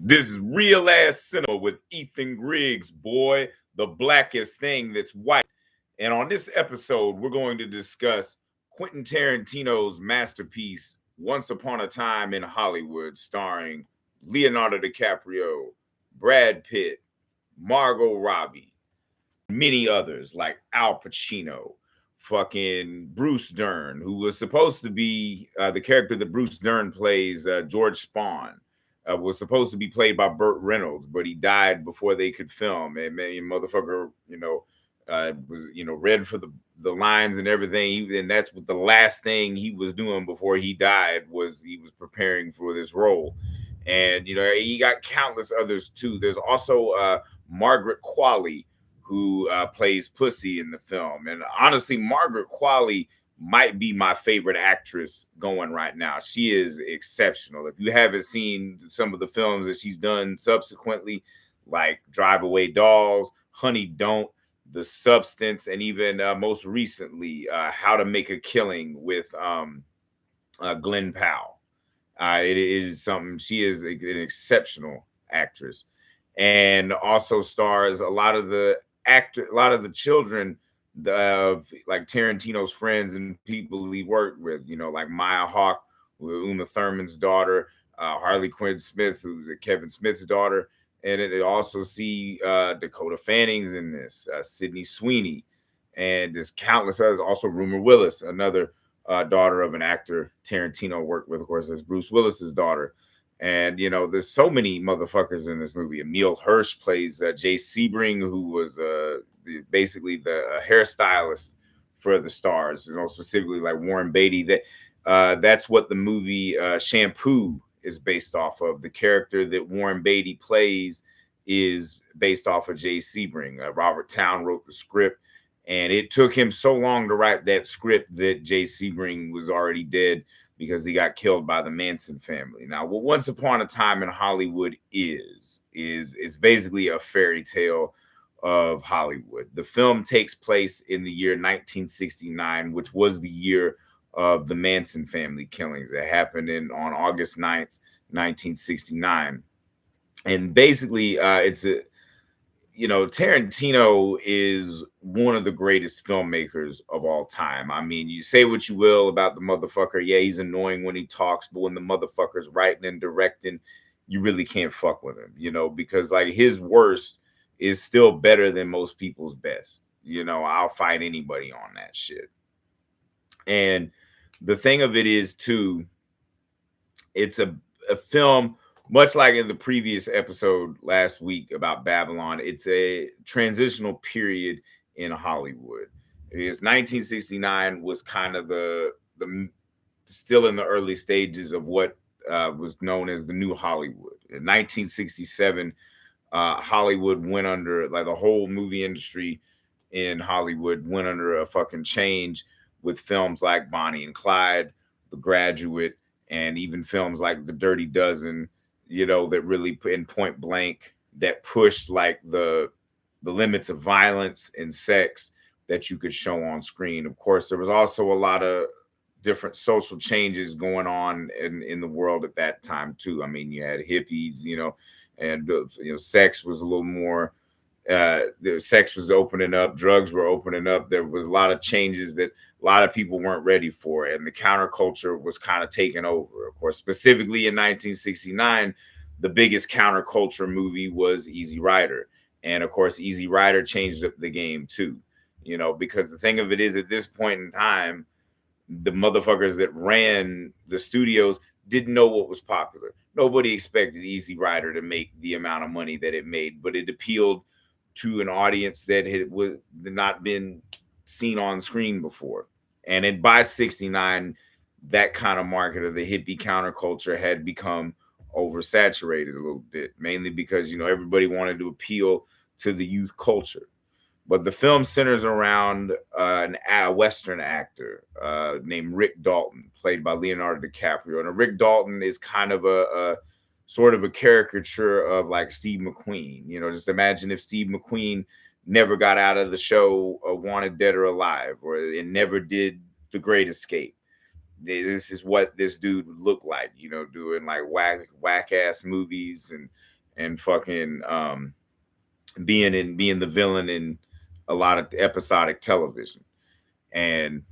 This is Real Ass Cinema with Ethan Griggs, boy, the blackest thing that's white. And on this episode, we're going to discuss Quentin Tarantino's masterpiece, Once Upon a Time in Hollywood, starring Leonardo DiCaprio, Brad Pitt, Margot Robbie, many others like Al Pacino, fucking Bruce Dern, who was supposed to be the character that Bruce Dern plays, George Spawn, was supposed to be played by Burt Reynolds, but he died before they could film. And man, motherfucker, was read for the lines and everything, and that's what the last thing he was doing before he died was he was preparing for this role. And he got countless others too. There's also Margaret Qualley, who plays Pussy in the film. And honestly, Margaret Qualley might be my favorite actress going right now. She is exceptional. If you haven't seen some of the films that she's done subsequently, like Drive Away Dolls, Honey Don't, The Substance, and even most recently, How to Make a Killing with Glenn Powell. It is something. She is an exceptional actress, and also stars a lot of the children of like Tarantino's friends and people he worked with. Like Maya Hawke, Uma Thurman's daughter, Harley Quinn Smith, who's Kevin Smith's daughter, and it also see Dakota Fanning's in this, Sydney Sweeney, and there's countless others. Also, Rumor Willis, another daughter of an actor Tarantino worked with, of course, as Bruce Willis's daughter. And there's so many motherfuckers in this movie. Emile Hirsch plays Jay Sebring, who was basically the hairstylist for the stars, specifically like Warren Beatty. That's what the movie Shampoo is based off of. The character that Warren Beatty plays is based off of Jay Sebring. Robert Towne wrote the script, and it took him so long to write that script that Jay Sebring was already dead because he got killed by the Manson family. Now, what Once Upon a Time in Hollywood is basically a fairy tale of Hollywood. The film takes place in the year 1969, which was the year of the Manson family killings that happened on August 9th, 1969. And basically, Tarantino is one of the greatest filmmakers of all time. I mean, you say what you will about the motherfucker. Yeah, he's annoying when he talks, but when the motherfucker's writing and directing, you really can't fuck with him, because like his worst is still better than most people's best. I'll fight anybody on that shit. And the thing of it is, too, it's a film, much like in the previous episode last week about Babylon, it's a transitional period in Hollywood. It's 1969 was kind of the still in the early stages of what was known as the New Hollywood. In 1967, Hollywood went under, like the whole movie industry in Hollywood went under a fucking change with films like Bonnie and Clyde, The Graduate, and even films like The Dirty Dozen, that really put in Point Blank, that pushed like the limits of violence and sex that you could show on screen. Of course, there was also a lot of different social changes going on in the world at that time too. I mean, you had hippies, and sex was a little more. The sex was opening up, drugs were opening up. There was a lot of changes that a lot of people weren't ready for, and the counterculture was kind of taken over. Of course, specifically in 1969, the biggest counterculture movie was Easy Rider, and of course, Easy Rider changed up the game too. Because the thing of it is, at this point in time, the motherfuckers that ran the studios didn't know what was popular. Nobody expected Easy Rider to make the amount of money that it made, but it appealed to an audience that had not been seen on screen before. And then by 69, that kind of market of the hippie counterculture had become oversaturated a little bit, mainly because, everybody wanted to appeal to the youth culture. But the film centers around a Western actor named Rick Dalton, played by Leonardo DiCaprio. And Rick Dalton is kind of a sort of a caricature of like Steve McQueen. Just imagine if Steve McQueen never got out of the show Wanted Dead or Alive, or it never did The Great Escape. This is what this dude would look like, doing like whack ass movies and and fucking being the villain in a lot of episodic television. And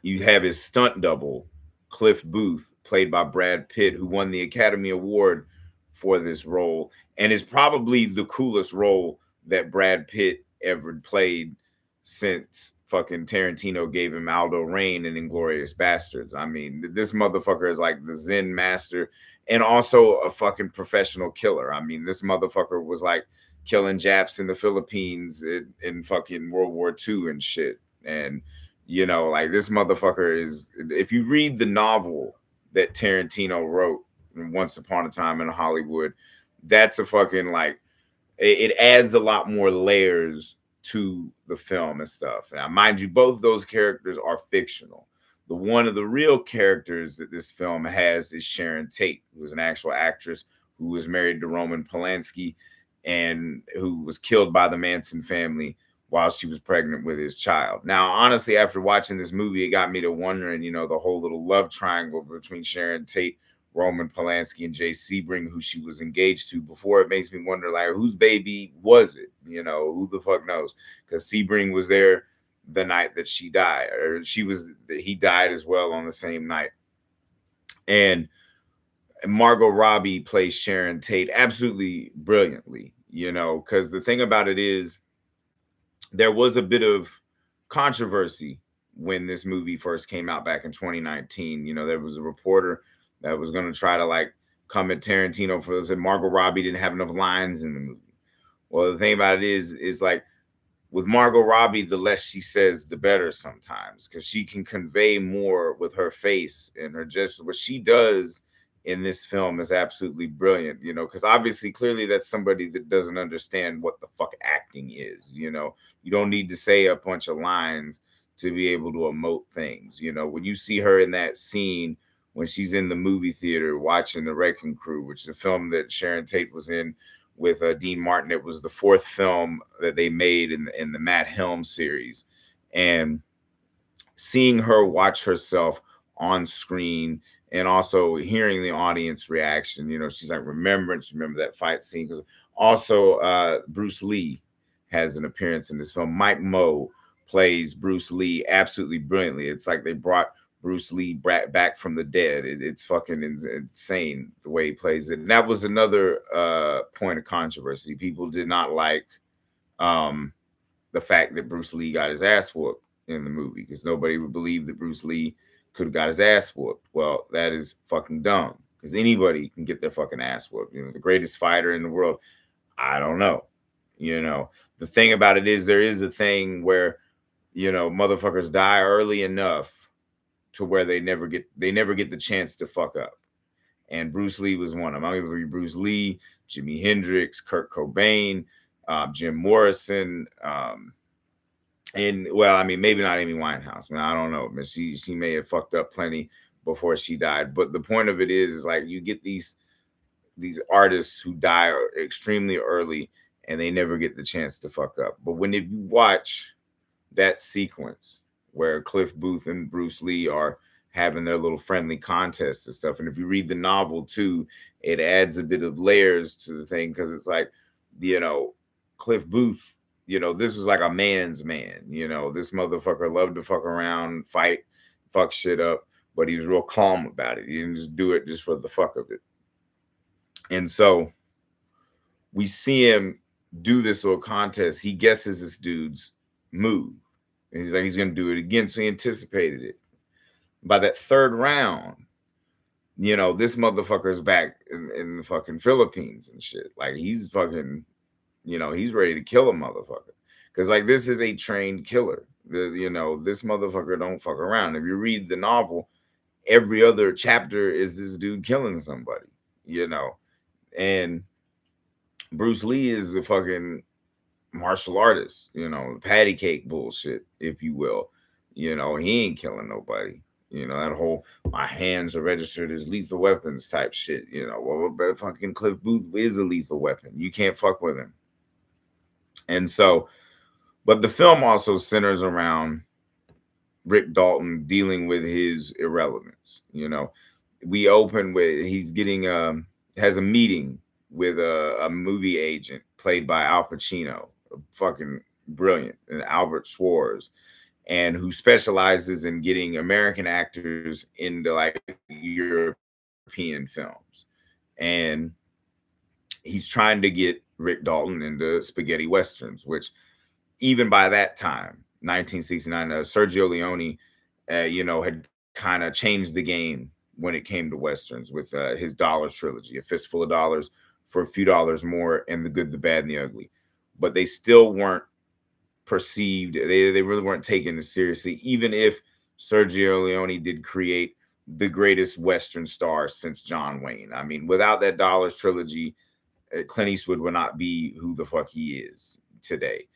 you have his stunt double, Cliff Booth, played by Brad Pitt, who won the Academy Award for this role, and is probably the coolest role that Brad Pitt ever played since fucking Tarantino gave him Aldo Rain in Inglorious Bastards. I mean, this motherfucker is like the Zen master and also a fucking professional killer. I mean, this motherfucker was like killing Japs in the Philippines in fucking World War II and shit. And like this motherfucker is, if you read the novel that Tarantino wrote, Once Upon a Time in Hollywood, that's a fucking like, it adds a lot more layers to the film and stuff. Now, mind you, both those characters are fictional. The one of the real characters that this film has is Sharon Tate, who is an actual actress who was married to Roman Polanski and who was killed by the Manson family while she was pregnant with his child. Now, honestly, after watching this movie, it got me to wondering, the whole little love triangle between Sharon Tate, Roman Polanski, and Jay Sebring, who she was engaged to before. It makes me wonder, like, whose baby was it? Who the fuck knows? Because Sebring was there the night that she died, or he died as well on the same night. And Margot Robbie plays Sharon Tate absolutely brilliantly, because the thing about it is, there was a bit of controversy when this movie first came out back in 2019. There was a reporter that was going to try to like come at Tarantino for this, and Margot Robbie didn't have enough lines in the movie. Well, the thing about it is like with Margot Robbie, the less she says, the better sometimes, because she can convey more with her face and her gesture. What she does in this film is absolutely brilliant, because obviously, clearly, that's somebody that doesn't understand what the fuck acting is. You don't need to say a bunch of lines to be able to emote things. When you see her in that scene when she's in the movie theater watching The Wrecking Crew, which is a film that Sharon Tate was in with Dean Martin. It was the fourth film that they made in the Matt Helm series, and seeing her watch herself on screen and also hearing the audience reaction, she's like, remember that fight scene. Because also Bruce Lee has an appearance in this film. Mike Moe plays Bruce Lee absolutely brilliantly. It's like they brought Bruce Lee back from the dead. It's fucking insane the way he plays it. And that was another point of controversy. People did not like the fact that Bruce Lee got his ass whooped in the movie, because nobody would believe that Bruce Lee could have got his ass whooped. Well, that is fucking dumb, because anybody can get their fucking ass whooped. The greatest fighter in the world, I don't know. The thing about it is, there is a thing where motherfuckers die early enough to where they never get the chance to fuck up. And Bruce Lee was one of them. I'm going to be Bruce Lee, Jimi Hendrix, Kurt Cobain, Jim Morrison, and well, I mean, maybe not Amy Winehouse. I don't know. She may have fucked up plenty before she died. But the point of it is like, you get these artists who die extremely early and they never get the chance to fuck up. But if you watch that sequence where Cliff Booth and Bruce Lee are having their little friendly contests and stuff, and if you read the novel too, it adds a bit of layers to the thing, because it's like, Cliff Booth, this was like a man's man. This motherfucker loved to fuck around, fight, fuck shit up, but he was real calm about it. He didn't just do it just for the fuck of it. And so we see him do this little contest. He guesses this dude's move, and he's like, he's going to do it again. So he anticipated it. By that third round, this motherfucker's back in the fucking Philippines and shit. Like, he's fucking, he's ready to kill a motherfucker. Because, like, this is a trained killer. This motherfucker don't fuck around. If you read the novel, every other chapter is this dude killing somebody, And Bruce Lee is a fucking martial artist, patty cake bullshit, if you will. He ain't killing nobody. That whole my hands are registered as lethal weapons type shit. Well, but fucking Cliff Booth is a lethal weapon. You can't fuck with him. And so, but the film also centers around Rick Dalton dealing with his irrelevance. We open with he's getting has a meeting with a movie agent played by Al Pacino, fucking brilliant, and Albert Schwartz, and who specializes in getting American actors into like European films. And he's trying to get Rick Dalton into spaghetti westerns, which even by that time, 1969, Sergio Leone, had kind of changed the game when it came to westerns with his Dollars trilogy, A Fistful of Dollars, For a Few Dollars More, and The Good, the Bad, and the Ugly. But they still weren't perceived. They really weren't taken as seriously, even if Sergio Leone did create the greatest Western star since John Wayne. I mean, without that Dollars trilogy, Clint Eastwood would not be who the fuck he is today.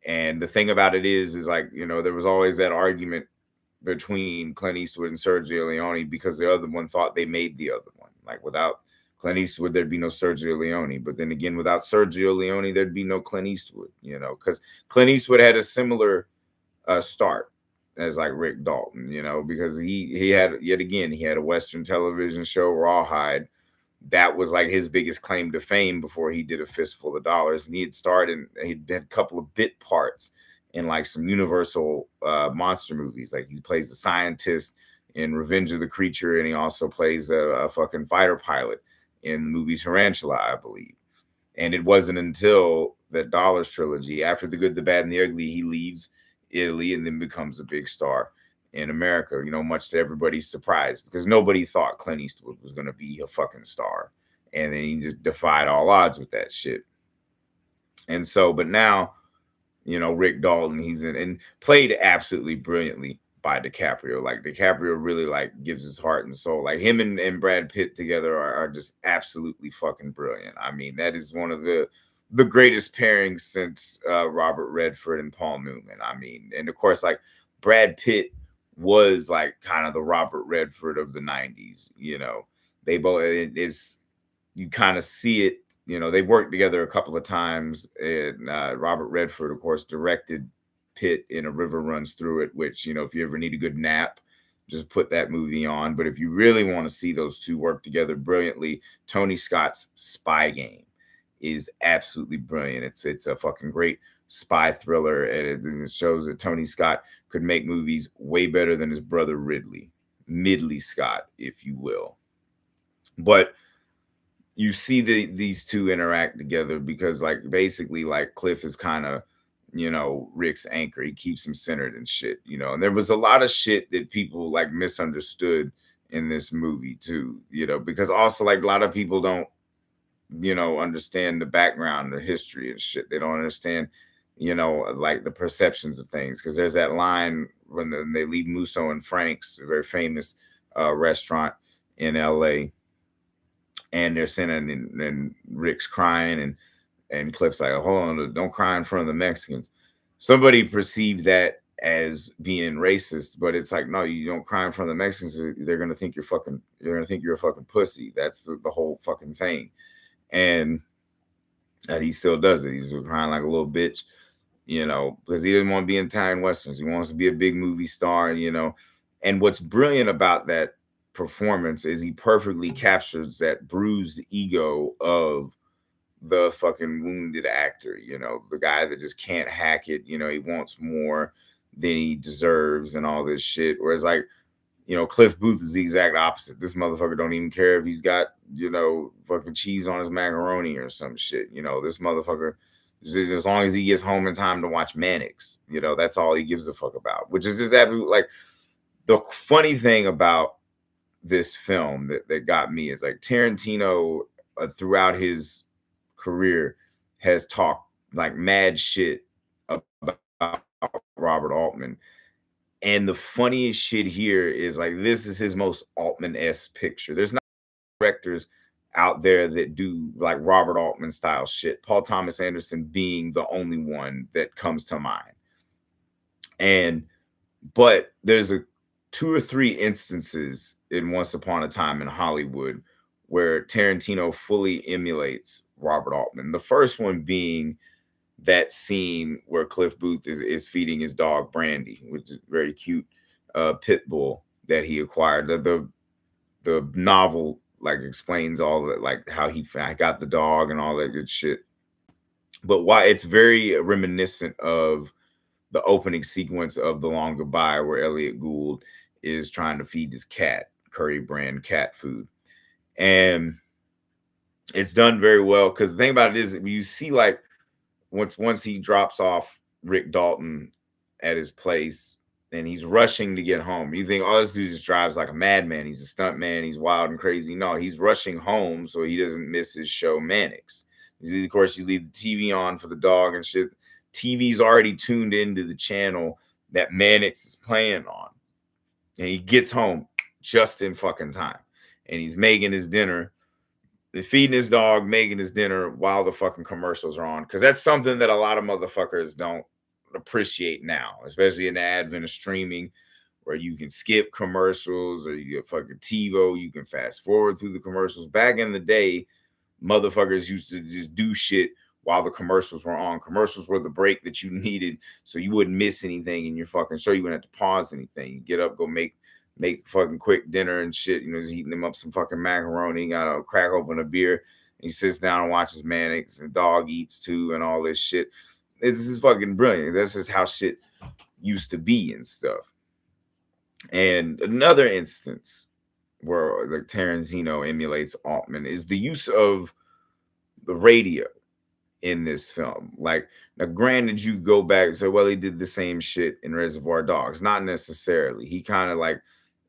And the thing about it is like, there was always that argument between Clint Eastwood and Sergio Leone because the other one thought they made the other one. Like without Clint Eastwood, there'd be no Sergio Leone. But then again, without Sergio Leone, there'd be no Clint Eastwood, because Clint Eastwood had a similar start as like Rick Dalton, because he had, yet again, he had a Western television show, Rawhide. That was like his biggest claim to fame before he did A Fistful of Dollars. And he had started, he'd had a couple of bit parts in like some Universal monster movies. Like he plays the scientist in Revenge of the Creature, and he also plays a fucking fighter pilot in the movie Tarantula, I believe. And it wasn't until the Dollars trilogy, after The Good, the Bad, and the Ugly, he leaves Italy and then becomes a big star in America, much to everybody's surprise, because nobody thought Clint Eastwood was going to be a fucking star. And then he just defied all odds with that shit. And so, but now, Rick Dalton, he's in and played absolutely brilliantly by DiCaprio. Like DiCaprio really like gives his heart and soul. Like him and Brad Pitt together are just absolutely fucking brilliant. I mean, that is one of the greatest pairings since Robert Redford and Paul Newman. I mean, and of course, like Brad Pitt was like kind of the Robert Redford of the 90s. They both, it's, you kind of see it. They worked together a couple of times, and Robert Redford, of course, directed Pitt in A River Runs Through It, which, if you ever need a good nap, just put that movie on. But if you really want to see those two work together brilliantly, Tony Scott's Spy Game is absolutely brilliant. It's a fucking great spy thriller, and it shows that Tony Scott could make movies way better than his brother Ridley Scott, if you will. But you see these two interact together because like basically like Cliff is kind of Rick's anchor. He keeps him centered and shit, and there was a lot of shit that people like misunderstood in this movie too, because also like a lot of people don't understand the background, the history and shit. They don't understand like the perceptions of things, because there's that line when they leave Musso and Frank's, a very famous restaurant in LA, and they're sitting and Rick's crying, and Cliff's like, hold on, don't cry in front of the Mexicans. Somebody perceived that as being racist, but it's like, no, you don't cry in front of the Mexicans. They're gonna think you're a fucking pussy. That's the whole fucking thing. And he still does it. He's crying like a little bitch, because he doesn't want to be in Italian westerns. He wants to be a big movie star, And what's brilliant about that performance is he perfectly captures that bruised ego of the fucking wounded actor, the guy that just can't hack it. He wants more than he deserves and all this shit. Whereas like, Cliff Booth is the exact opposite. This motherfucker don't even care if he's got, fucking cheese on his macaroni or some shit. This motherfucker, as long as he gets home in time to watch Mannix, that's all he gives a fuck about, which is just absolutely like the funny thing about this film that got me is like Tarantino throughout his career has talked like mad shit about Robert Altman. And the funniest shit here is like, this is his most Altman-esque picture. There's not directors out there that do like Robert Altman style shit, Paul Thomas Anderson being the only one that comes to mind. But there's two or three instances in Once Upon a Time in Hollywood where Tarantino fully emulates Robert Altman. The first one being that scene where Cliff Booth is feeding his dog Brandy, which is very cute pit bull that he acquired. The novel like explains all that, like how he got the dog and all that good shit. But why it's very reminiscent of the opening sequence of The Long Goodbye, where Elliot Gould is trying to feed his cat Curry brand cat food, and it's done very well. Because the thing about it is, you see, like once he drops off Rick Dalton at his place and he's rushing to get home, you think, oh, this dude just drives like a madman. He's a stunt man. He's wild and crazy. No, he's rushing home so he doesn't miss his show Mannix. Of course, you leave the TV on for the dog and shit. TV's already tuned into the channel that Mannix is playing on. And he gets home just in fucking time. And he's making his dinner. They're feeding his dog, making his dinner while the fucking commercials are on. Because that's something that a lot of motherfuckers don't appreciate now, especially in the advent of streaming, where you can skip commercials or you get fucking TiVo, you can fast forward through the commercials. Back in the day, motherfuckers used to just do shit while the commercials were on. Commercials were the break that you needed so you wouldn't miss anything in your fucking show. You wouldn't have to pause anything. You get up, go make fucking quick dinner and shit. You know, he's heating him up some fucking macaroni, got to crack open a beer. He sits down and watches Mannix, and dog eats too, and all this shit. This is fucking brilliant. This is how shit used to be and stuff. And another instance where like Tarantino emulates Altman is the use of the radio in this film. Like, now granted, you go back and say, well, he did the same shit in Reservoir Dogs. Not necessarily. He kind of like,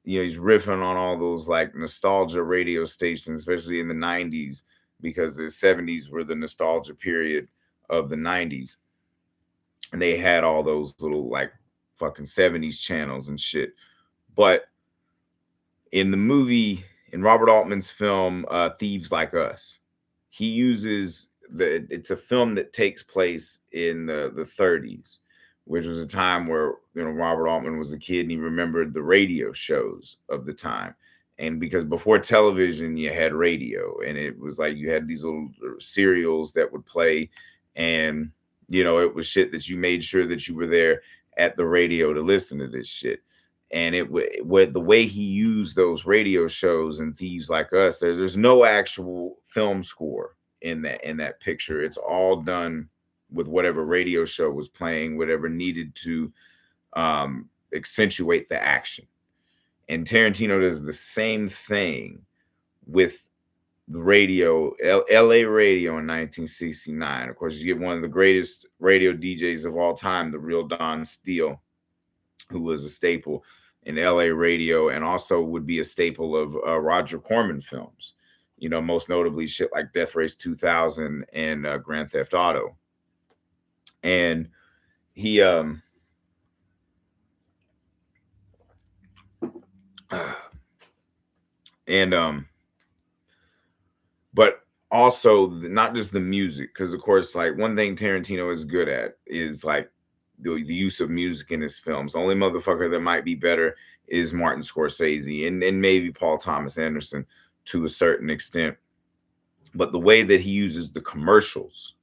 you know, he's riffing on all those like nostalgia radio stations, especially in the 90s, because the 70s were the nostalgia period of the 90s. And they had all those little like fucking 70s channels and shit. But in the movie, in Robert Altman's film, Thieves Like Us, he uses it's a film that takes place in the 30s, which was a time where, you know, Robert Altman was a kid and he remembered the radio shows of the time. And because before television, you had radio, and it was like you had these little serials that would play, and you know, it was shit that you made sure that you were there at the radio to listen to this shit. And it with the way he used those radio shows and Thieves Like Us, there's no actual film score in that picture. It's all done with whatever radio show was playing, whatever needed to accentuate the action. And Tarantino does the same thing with the radio, LA radio in 1969. Of course, you get one of the greatest radio DJs of all time, the real Don Steele, who was a staple in LA radio and also would be a staple of Roger Corman films. You know, most notably shit like Death Race 2000 and Grand Theft Auto. And he but also not just the music, because of course, like one thing Tarantino is good at is like the use of music in his films. The only motherfucker that might be better is Martin Scorsese and maybe Paul Thomas Anderson to a certain extent. But the way that he uses the commercials,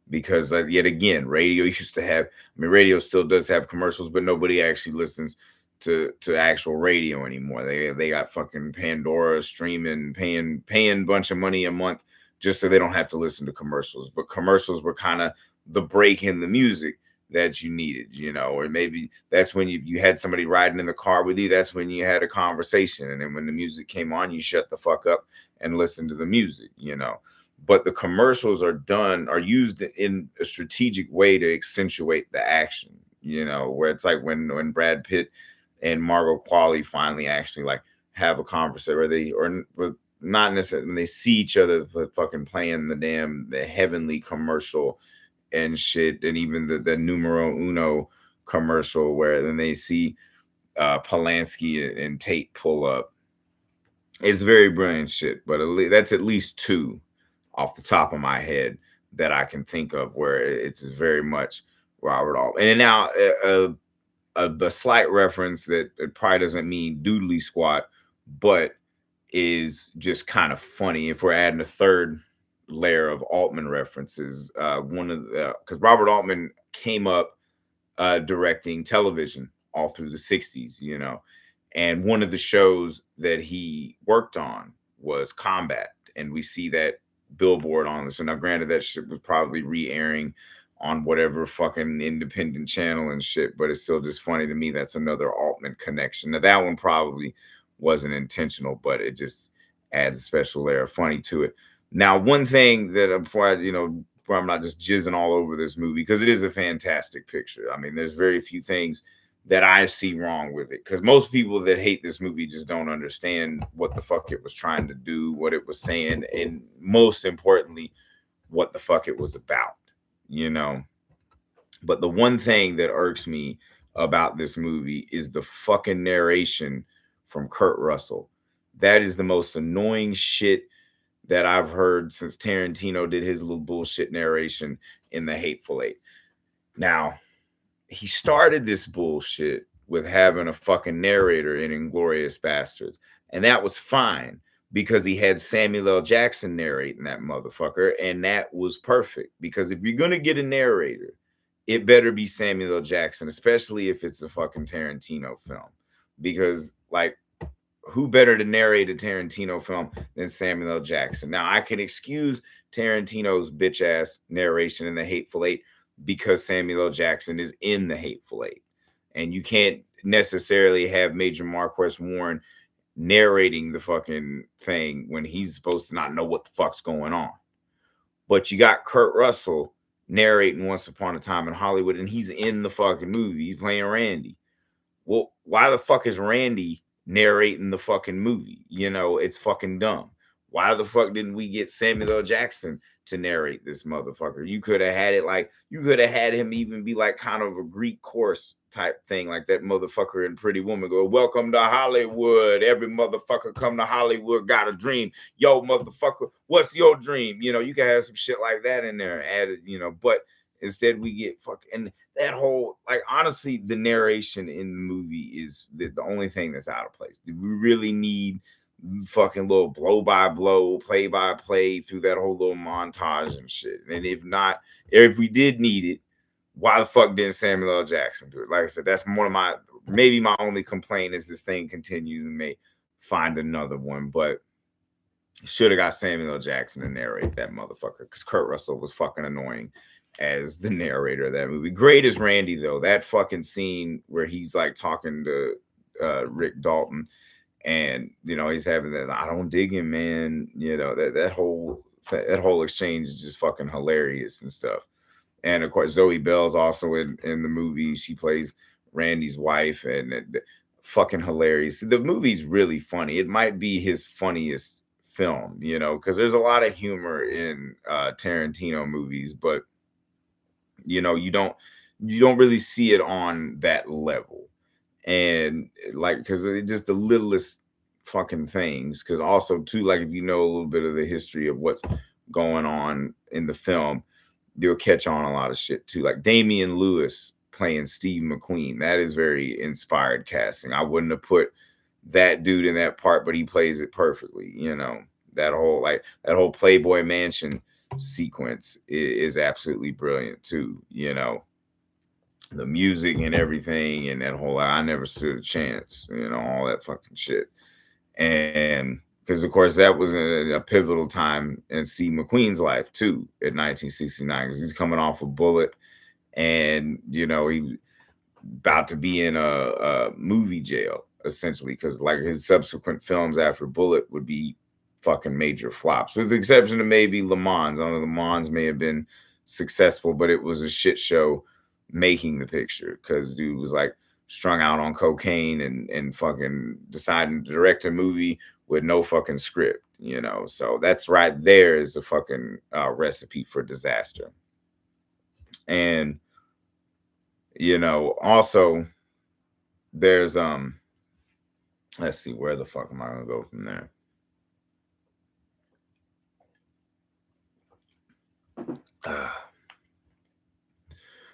because yet again, radio used to have, I mean, radio still does have commercials, but nobody actually listens to actual radio anymore. They got fucking Pandora streaming, paying a bunch of money a month just so they don't have to listen to commercials. But commercials were kind of the break in the music that you needed, you know, or maybe that's when you had somebody riding in the car with you. That's when you had a conversation. And then when the music came on, you shut the fuck up and listen to the music, you know. But the commercials are used in a strategic way to accentuate the action, you know, where it's like when Brad Pitt and Margot Qualley finally actually like have a conversation where they, or not necessarily when they see each other fucking playing the heavenly commercial and shit, and even the numero uno commercial where then they see Polanski and Tate pull up. It's very brilliant shit, but that's at least two off the top of my head that I can think of where it's very much Robert Altman. And now a slight reference that it probably doesn't mean doodly squat, but is just kind of funny if we're adding a third layer of Altman references. One of the, because Robert Altman came up directing television all through the 60s, you know, and one of the shows that he worked on was combat, and we see that billboard on this. So now, granted, that shit was probably re-airing on whatever fucking independent channel and shit, but it's still just funny to me. That's another Altman connection. Now that one probably wasn't intentional, but it just adds a special layer of funny to it. Now, one thing that before I, before I'm not just jizzing all over this movie, because it is a fantastic picture. I mean, there's very few things that I see wrong with it, because most people that hate this movie just don't understand what the fuck it was trying to do, what it was saying, and most importantly, what the fuck it was about, you know. But the one thing that irks me about this movie is the fucking narration from Kurt Russell. That is the most annoying shit that I've heard since Tarantino did his little bullshit narration in The Hateful Eight. Now, he started this bullshit with having a fucking narrator in Inglourious Bastards, and that was fine because he had Samuel L. Jackson narrating that motherfucker, and that was perfect. Because if you're gonna get a narrator, it better be Samuel L. Jackson, especially if it's a fucking Tarantino film. Because, like, who better to narrate a Tarantino film than Samuel L. Jackson? Now, I can excuse Tarantino's bitch ass narration in The Hateful Eight because Samuel L. Jackson is in The Hateful Eight. And you can't necessarily have Major Marquess Warren narrating the fucking thing when he's supposed to not know what the fuck's going on. But you got Kurt Russell narrating Once Upon a Time in Hollywood, and he's in the fucking movie. He's playing Randy. Well, why the fuck is Randy narrating the fucking movie? You know, it's fucking dumb. Why the fuck didn't we get Samuel L. Jackson to narrate this motherfucker? You could have had it like, you could have had him even be like kind of a Greek chorus type thing, like that motherfucker in Pretty Woman go, welcome to Hollywood. Every motherfucker come to Hollywood got a dream. Yo, motherfucker, what's your dream? You know, you can have some shit like that in there added, you know, but instead we get fucking, and that whole, like, honestly, the narration in the movie is the only thing that's out of place. Do we really need fucking little blow by blow, play by play through that whole little montage and shit? And if not, if we did need it, why the fuck didn't Samuel L. Jackson do it? Like I said, that's one of my, maybe my only complaint is this thing continues and may find another one, but should have got Samuel L. Jackson to narrate that motherfucker, because Kurt Russell was fucking annoying as the narrator of that movie. Great as Randy, though. That fucking scene where he's like talking to Rick Dalton, and you know, he's having that, I don't dig him, man. You know, that whole exchange is just fucking hilarious and stuff. And of course, Zoe Bell's also in the movie. She plays Randy's wife, and fucking hilarious. The movie's really funny. It might be his funniest film, you know, because there's a lot of humor in Tarantino movies, but you know, you don't really see it on that level. And like, because it's just the littlest fucking things. Because also too, like, if you know a little bit of the history of what's going on in the film, you'll catch on a lot of shit too. Like Damian Lewis playing Steve McQueen, that is very inspired casting. I wouldn't have put that dude in that part, but he plays it perfectly. You know, that whole Playboy Mansion sequence is absolutely brilliant too. You know, the music and everything, and that whole I never stood a chance, you know, all that fucking shit. And because of course that was a pivotal time in Steve McQueen's life too, in 1969, because he's coming off a Bullet, and you know, he about to be in a movie jail essentially, because like his subsequent films after Bullet would be fucking major flops, with the exception of maybe Le Mans. I don't know, Le Mans may have been successful, but it was a shit show making the picture, because dude was like strung out on cocaine and fucking deciding to direct a movie with no fucking script, you know. So that's right there is a fucking recipe for disaster. And you know, also there's let's see, where the fuck am I gonna go from there?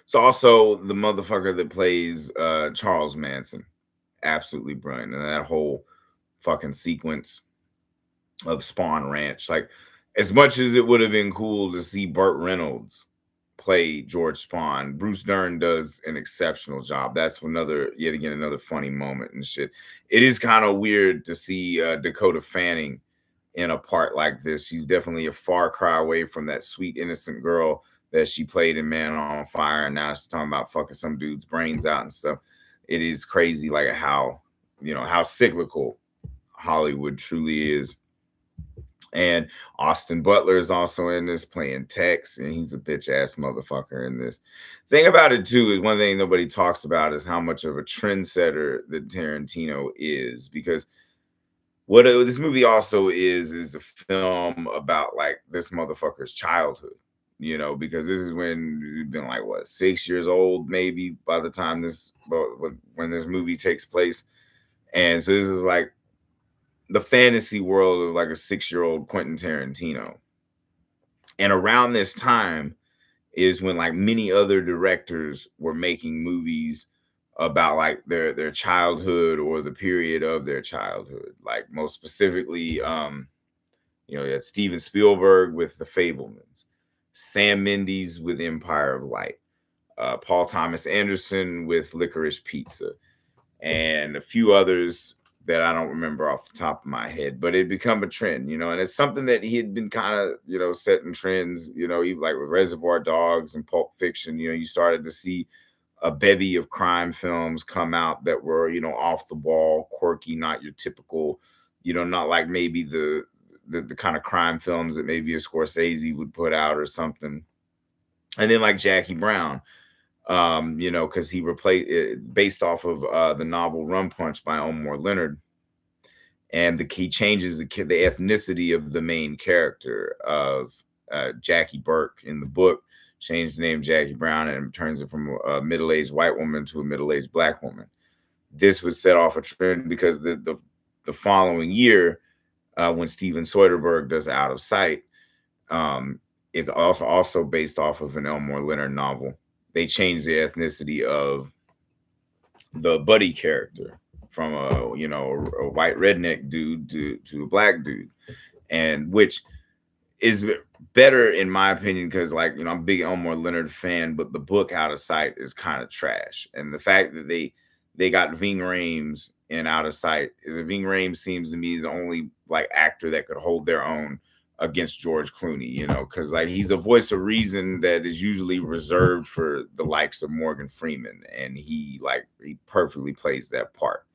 So also the motherfucker that plays Charles Manson, absolutely brilliant. And that whole fucking sequence of Spawn Ranch, like, as much as it would have been cool to see Burt Reynolds play George Spawn, Bruce Dern does an exceptional job. That's yet again another funny moment and shit. It is kind of weird to see Dakota Fanning in a part like this. She's definitely a far cry away from that sweet innocent girl that she played in Man on Fire, and now she's talking about fucking some dude's brains out and stuff. It is crazy, like how how cyclical Hollywood truly is. And Austin Butler is also in this playing Tex, and he's a bitch ass motherfucker in this. Thing about it too is one thing nobody talks about is how much of a trendsetter that Tarantino is, because what this movie also is a film about like this motherfucker's childhood, because this is when you've been like what 6 years old maybe by the time when this movie takes place, and so this is like the fantasy world of like a 6-year-old Quentin Tarantino. And around this time is when like many other directors were making movies about like their childhood or the period of their childhood. Like most specifically, you had Steven Spielberg with The Fablemans, Sam Mendes with Empire of Light, Paul Thomas Anderson with Licorice Pizza, and a few others that I don't remember off the top of my head, but it become a trend, and it's something that he had been kind of, setting trends, even like with Reservoir Dogs and Pulp Fiction, you started to see a bevy of crime films come out that were, off the wall, quirky, not your typical, not like maybe the kind of crime films that maybe a Scorsese would put out or something. And then like Jackie Brown, because he replaced it based off of the novel Rum Punch by Elmore Leonard, and he changes the ethnicity of the main character of Jackie Burke in the book, changed the name Jackie Brown, and turns it from a middle-aged white woman to a middle-aged black woman. This would set off a trend because the following year, when Steven Soderbergh does Out of Sight, it's also based off of an Elmore Leonard novel. They changed the ethnicity of the buddy character from a white redneck dude to a black dude, and which is better in my opinion because like I'm a big Elmore Leonard fan, but the book Out of Sight is kind of trash. And the fact that they got Ving Rhames in Out of Sight is that Ving Rhames seems to me the only like actor that could hold their own against George Clooney, because like he's a voice of reason that is usually reserved for the likes of Morgan Freeman, and he perfectly plays that part.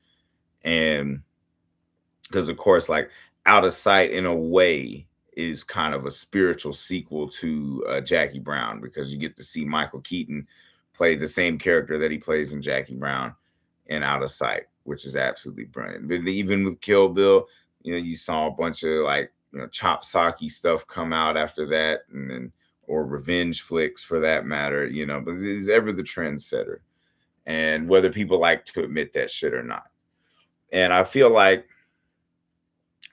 And because of course, like Out of Sight in a way is kind of a spiritual sequel to Jackie Brown, because you get to see Michael Keaton play the same character that he plays in Jackie Brown and Out of Sight, which is absolutely brilliant. But even with Kill Bill, you saw a bunch of like chop socky stuff come out after that, and then or revenge flicks for that matter, but he's ever the trendsetter, and whether people like to admit that shit or not. And I feel like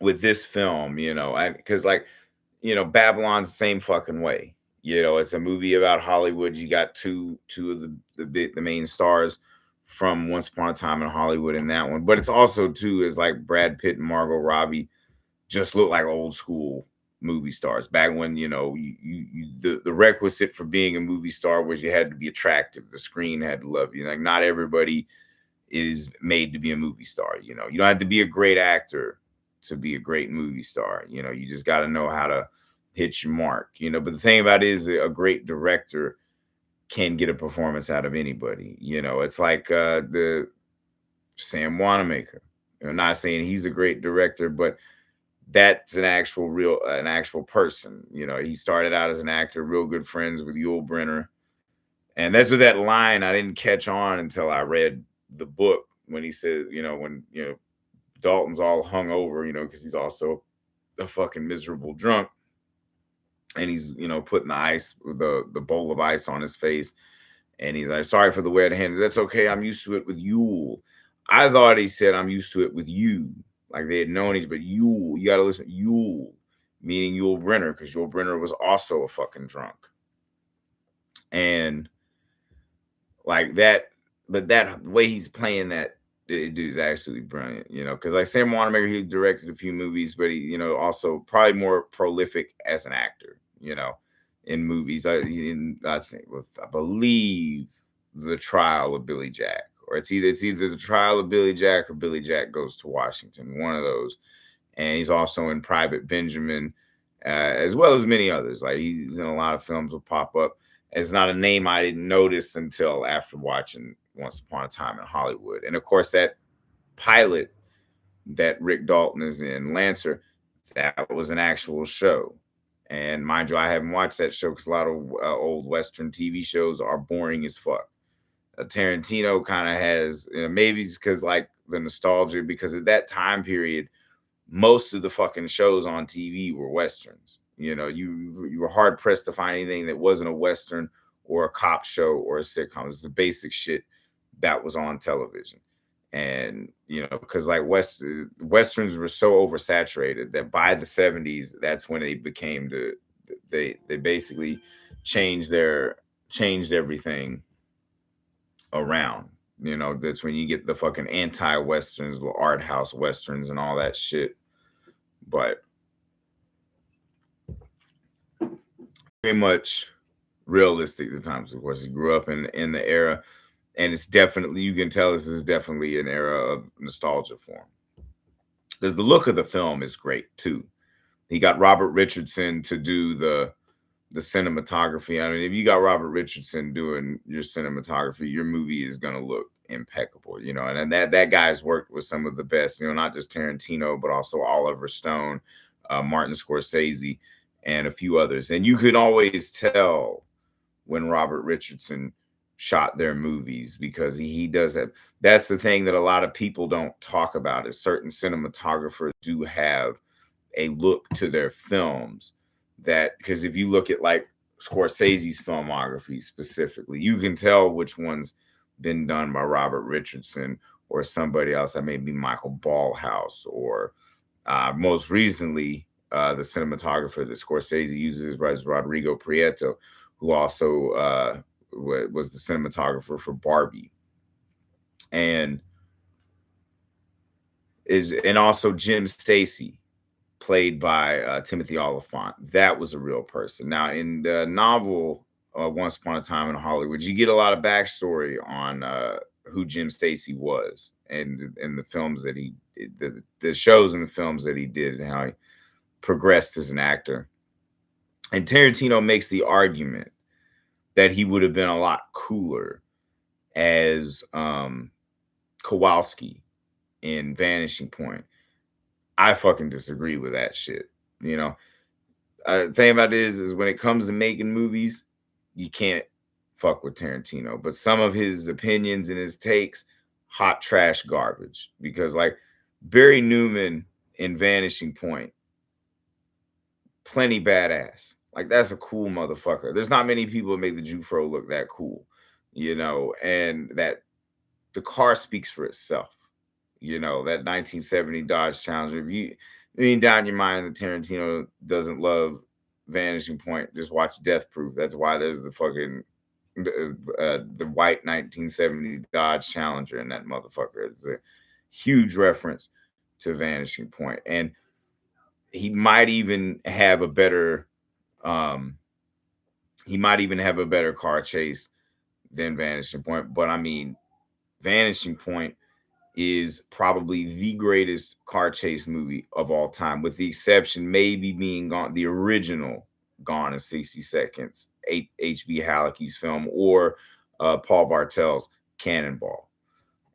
with this film, because like Babylon's the same fucking way. It's a movie about Hollywood. You got two of the main stars from Once Upon a Time in Hollywood in that one, but it's also too is like Brad Pitt and Margot Robbie just look like old school movie stars back when the requisite for being a movie star was you had to be attractive. The screen had to love you. Like not everybody is made to be a movie star. You don't have to be a great actor to be a great movie star. You just got to know how to hit your mark. But the thing about it is a great director can get a performance out of anybody. It's like the Sam Wanamaker. Not saying he's a great director, but that's an actual person. He started out as an actor, real good friends with Yul Brynner. And that's with that line I didn't catch on until I read the book when he says, when, Dalton's all hung over, because he's also a fucking miserable drunk. And he's, putting the bowl of ice on his face. And he's like, sorry for the wet hand. That's okay. I'm used to it with Yul. I thought he said, I'm used to it with you. Like they had known each, but Yul, you got to listen. Yul, meaning Yul Brynner, because Yul Brynner was also a fucking drunk. And like that, but that way he's playing that dude is absolutely brilliant, because like Sam Wanamaker, he directed a few movies, but he, also probably more prolific as an actor, in movies. I believe The Trial of Billy Jack, or it's either The Trial of Billy Jack or Billy Jack Goes to Washington, one of those. and he's also in Private Benjamin, as well as many others. Like he's in a lot of films will pop up. It's not a name I didn't notice until after watching Once Upon a Time in Hollywood. And of course, that pilot that Rick Dalton is in, Lancer, that was an actual show. And mind you, I haven't watched that show because a lot of old Western TV shows are boring as fuck. Tarantino kind of has, maybe it's because like the nostalgia, because at that time period, most of the fucking shows on TV were westerns. You were hard pressed to find anything that wasn't a western or a cop show or a sitcom. It was the basic shit that was on television. And because like westerns were so oversaturated that by the 70s, that's when they became they basically changed everything around. That's when you get the fucking anti-westerns, the art house westerns and all that shit. But very much realistic at the times. Of course, he grew up in the era, and it's definitely, you can tell this is definitely an era of nostalgia for him. Because the look of the film is great too. He got Robert Richardson to do the cinematography. I mean, if you got Robert Richardson doing your cinematography, your movie is gonna look impeccable, and that guy's worked with some of the best, not just Tarantino, but also Oliver Stone, Martin Scorsese, and a few others. And you could always tell when Robert Richardson shot their movies because he does that. That's the thing that a lot of people don't talk about, is certain cinematographers do have a look to their films that, because if you look at like Scorsese's filmography specifically, you can tell which one's been done by Robert Richardson or somebody else. That may be Michael Ballhaus, or most recently, the cinematographer that Scorsese uses is Rodrigo Prieto, who also was the cinematographer for Barbie, and also Jim Stacy, played by Timothy Oliphant. That was a real person. Now, in the novel Once Upon a Time in Hollywood, you get a lot of backstory on who Jim Stacy was, and the films that he did, the shows and the films that he did, and how he progressed as an actor. And Tarantino makes the argument that he would have been a lot cooler as Kowalski in Vanishing Point. I fucking disagree with that shit. Thing about it is when it comes to making movies, you can't fuck with Tarantino. But some of his opinions and his takes, hot trash garbage. Because like Barry Newman in Vanishing Point, plenty badass. Like that's a cool motherfucker. There's not many people that make the Jufro look that cool, and that the car speaks for itself. That 1970 Dodge Challenger. If you mean down in your mind that Tarantino doesn't love Vanishing Point, just watch Death Proof. That's why there's the fucking the white 1970 Dodge Challenger in that motherfucker. It's a huge reference to Vanishing Point. And he might even have a better car chase than Vanishing Point. But I mean, Vanishing Point is probably the greatest car chase movie of all time, with the exception maybe being the original Gone in 60 Seconds, H.B. Halicki's film, or Paul Bartel's Cannonball,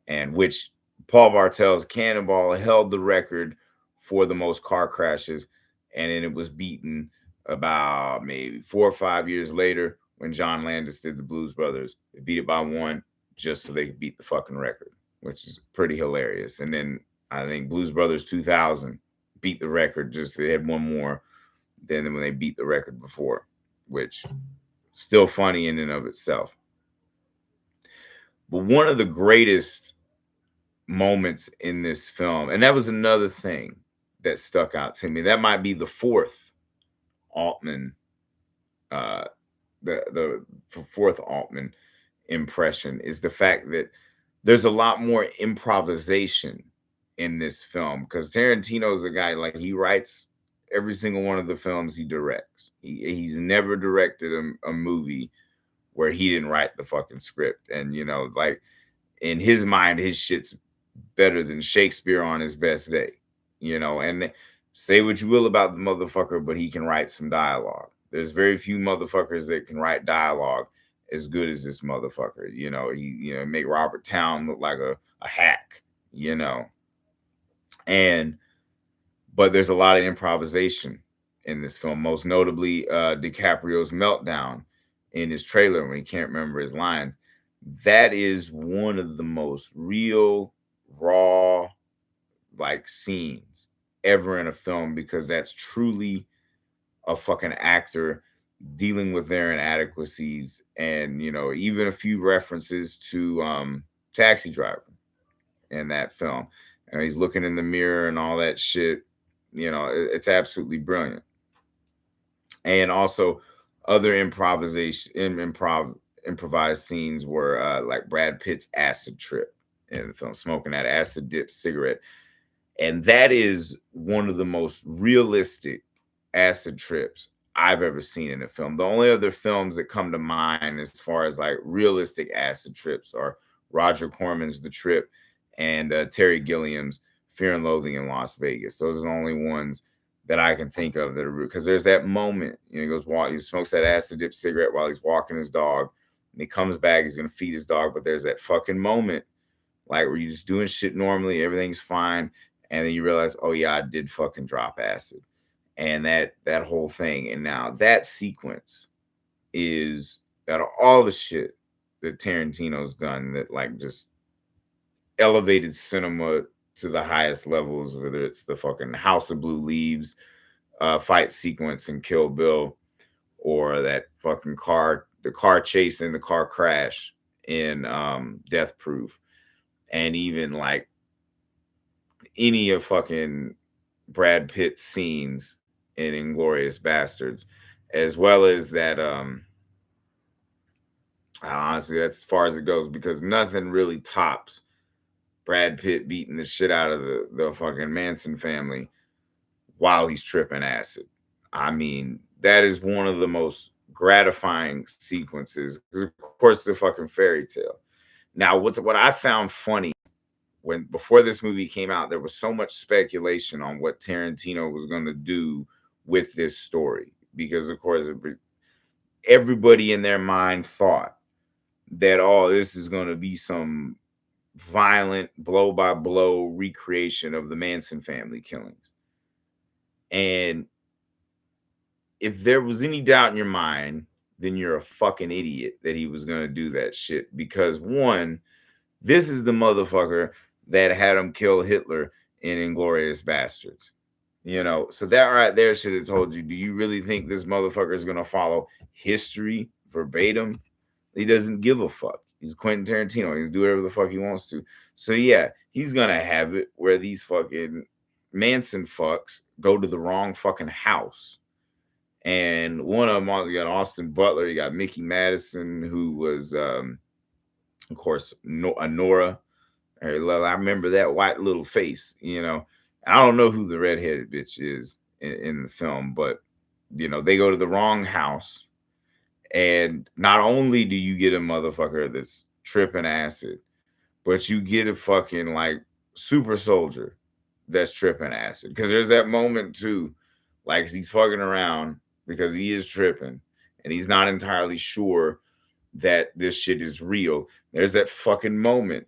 and which Paul Bartel's Cannonball held the record for the most car crashes, and then it was beaten about maybe 4 or 5 years later when John Landis did the Blues Brothers. They beat it by one just so they could beat the fucking record, which is pretty hilarious. And then I think Blues Brothers 2000 beat the record, just they had one more than when they beat the record before, which still funny in and of itself. But one of the greatest moments in this film, and that was another thing that stuck out to me, that might be the fourth Altman, the fourth Altman impression, is the fact that there's a lot more improvisation in this film, because Tarantino is a guy, like, he writes every single one of the films he directs. He's never directed a movie where he didn't write the fucking script. And, like, in his mind, his shit's better than Shakespeare on his best day, and Say what you will about the motherfucker, but he can write some dialogue. There's very few motherfuckers that can write dialogue as good as this motherfucker. He make Robert Town look like a hack, you know. And but there's a lot of improvisation in this film, most notably DiCaprio's meltdown in his trailer when he can't remember his lines. That is one of the most real, raw, like scenes ever in a film, because that's truly a fucking actor dealing with their inadequacies, and even a few references to Taxi Driver in that film. And he's looking in the mirror and all that shit. It's absolutely brilliant. And also other improvised scenes were like Brad Pitt's acid trip in the film, smoking that acid dip cigarette. And that is one of the most realistic acid trips I've ever seen in a film. The only other films that come to mind as far as like realistic acid trips are Roger Corman's The Trip and Terry Gilliam's Fear and Loathing in Las Vegas. Those are the only ones that I can think of that are, because there's that moment, he smokes that acid dip cigarette while he's walking his dog, and he comes back, he's gonna feed his dog, but there's that fucking moment like where you're just doing shit normally, everything's fine, and then you realize, oh yeah, I did fucking drop acid, and that whole thing. And now that sequence is out of all the shit that Tarantino's done that like just elevated cinema to the highest levels, whether it's the fucking House of Blue Leaves fight sequence in Kill Bill, or that fucking the car chase and the car crash in Death Proof, and even like any of fucking Brad Pitt scenes in Inglorious Bastards, as well as that honestly, that's as far as it goes, because nothing really tops Brad Pitt beating the shit out of the fucking Manson family while he's tripping acid. I mean, that is one of the most gratifying sequences. Of course, it's a fucking fairy tale. Now, what I found funny, when before this movie came out, there was so much speculation on what Tarantino was going to do with this story, because of course everybody in their mind thought that, oh, this is going to be some violent blow by blow recreation of the Manson family killings. And if there was any doubt in your mind, then you're a fucking idiot that he was going to do that shit, because one, this is the motherfucker that had him kill Hitler in Inglorious Bastards. So that right there should have told you, do you really think this motherfucker is going to follow history verbatim? He doesn't give a fuck. He's Quentin Tarantino. He can do whatever the fuck he wants to. So yeah, he's going to have it where these fucking Manson fucks go to the wrong fucking house. And one of them, you got Austin Butler, you got Mickey Madison, who was, of course, Nora. I remember that white little face, I don't know who the redheaded bitch is in the film, but they go to the wrong house, and not only do you get a motherfucker that's tripping acid, but you get a fucking like super soldier that's tripping acid. Because there's that moment too, like he's fucking around because he is tripping, and he's not entirely sure that this shit is real. There's that fucking moment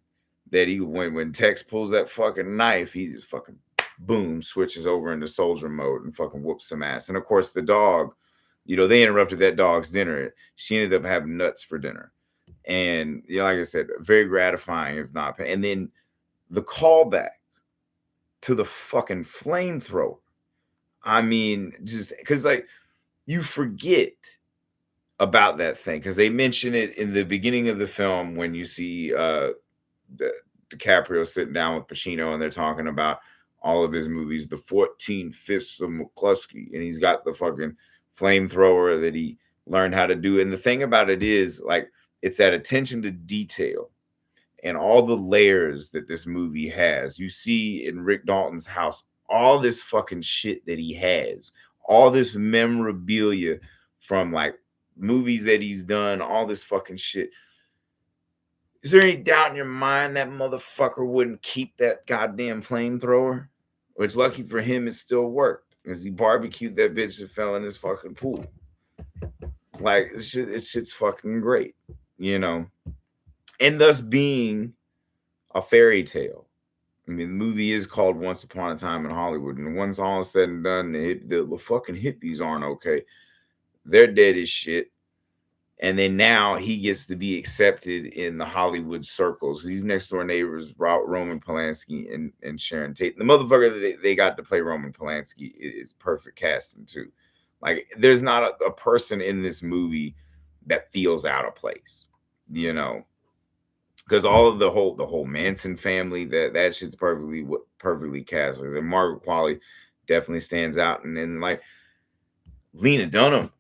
that when Tex pulls that fucking knife, he just fucking boom switches over into soldier mode and fucking whoops some ass. And of course the dog, they interrupted that dog's dinner. She ended up having nuts for dinner. And like I said, very gratifying, if not. And then the callback to the fucking flamethrower. I mean, just because like you forget about that thing, because they mention it in the beginning of the film when you see DiCaprio sitting down with Pacino, and they're talking about all of his movies, the 14 Fists of McCluskey, and he's got the fucking flamethrower that he learned how to do. And the thing about it is, like, it's that attention to detail and all the layers that this movie has. You see in Rick Dalton's house all this fucking shit that he has, all this memorabilia from like movies that he's done, all this fucking shit. Is there any doubt in your mind that motherfucker wouldn't keep that goddamn flamethrower? which lucky for him, it still worked because he barbecued that bitch that fell in his fucking pool. Like, it's shit's fucking great, you know, and thus being a fairy tale. I mean, the movie is called Once Upon a Time in Hollywood, and once all is said and done, the fucking hippies aren't okay. They're dead as shit. And then now he gets to be accepted in the Hollywood circles. These next door neighbors, Roman Polanski and Sharon Tate. The motherfucker that they got to play Roman Polanski is perfect casting too. Like, there's not a person in this movie that feels out of place, you know, because all of the whole Manson family, that shit's perfectly cast. Like, Margaret Qualley definitely stands out, and then like Lena Dunham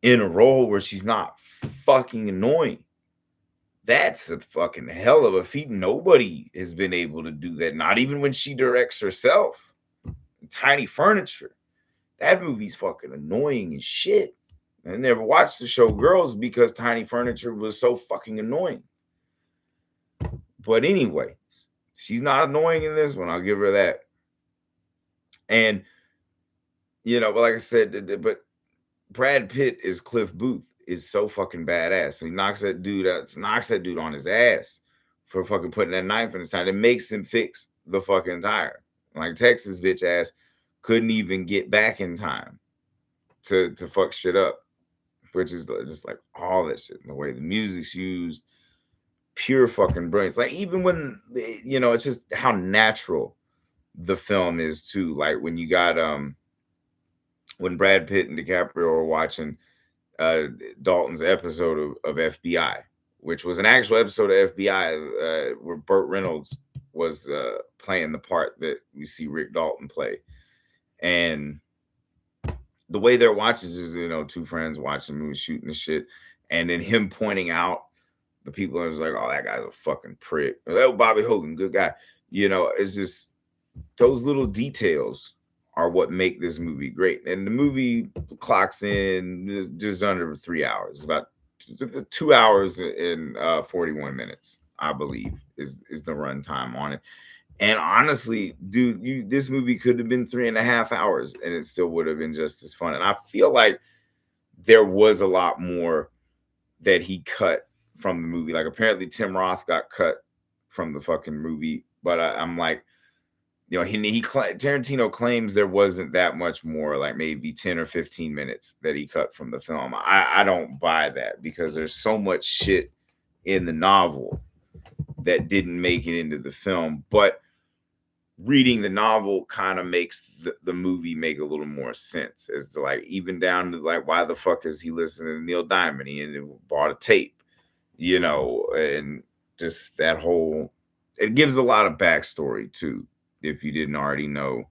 in a role where she's not fucking annoying. That's a fucking hell of a feat. Nobody has been able to do that. Not even when she directs herself. Tiny Furniture. That movie's fucking annoying as shit. I never watched the show Girls because Tiny Furniture was so fucking annoying. But anyways, she's not annoying in this one. I'll give her that. And, you know, but like I said, but Brad Pitt is Cliff Booth is so fucking badass. So he knocks that dude on his ass for fucking putting that knife in his tire. It makes him fix the fucking tire. Like, Texas bitch ass couldn't even get back in time to fuck shit up, which is just like all that shit. The way the music's used, pure fucking brilliance. Like, even when, you know, it's just how natural the film is too. Like, when you got when Brad Pitt and DiCaprio were watching Dalton's episode of FBI, which was an actual episode of FBI where Burt Reynolds was playing the part that we see Rick Dalton play. And the way they're watching is, you know, two friends watching the movie, shooting the shit, and then him pointing out the people is like, oh, that guy's a fucking prick. Oh, Bobby Hogan, good guy. You know, it's just those little details are what make this movie great. And the movie clocks in just under 3 hours, about 2 hours and 41 minutes, I believe, is the runtime on it. And honestly, dude, this movie could have been 3.5 hours and it still would have been just as fun. And I feel like there was a lot more that he cut from the movie. Like, apparently Tim Roth got cut from the fucking movie, but I'm like, you know, Tarantino claims there wasn't that much more, like maybe 10 or 15 minutes that he cut from the film. I don't buy that because there's so much shit in the novel that didn't make it into the film. But reading the novel kind of makes the movie make a little more sense, as to like, even down to like, why the fuck is he listening to Neil Diamond? He bought a tape, you know, and just that whole, it gives a lot of backstory too, if you didn't already know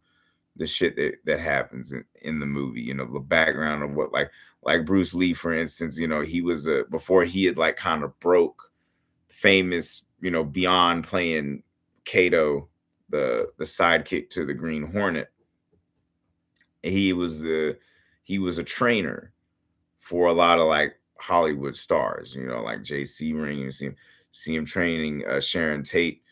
the shit that happens in the movie, you know, the background of what, like Bruce Lee, for instance, you know, he was before he had like kind of broke famous, you know, beyond playing Kato, the sidekick to the Green Hornet. He was a trainer for a lot of like Hollywood stars, you know, like J.C. Ring. You see him training Sharon Tate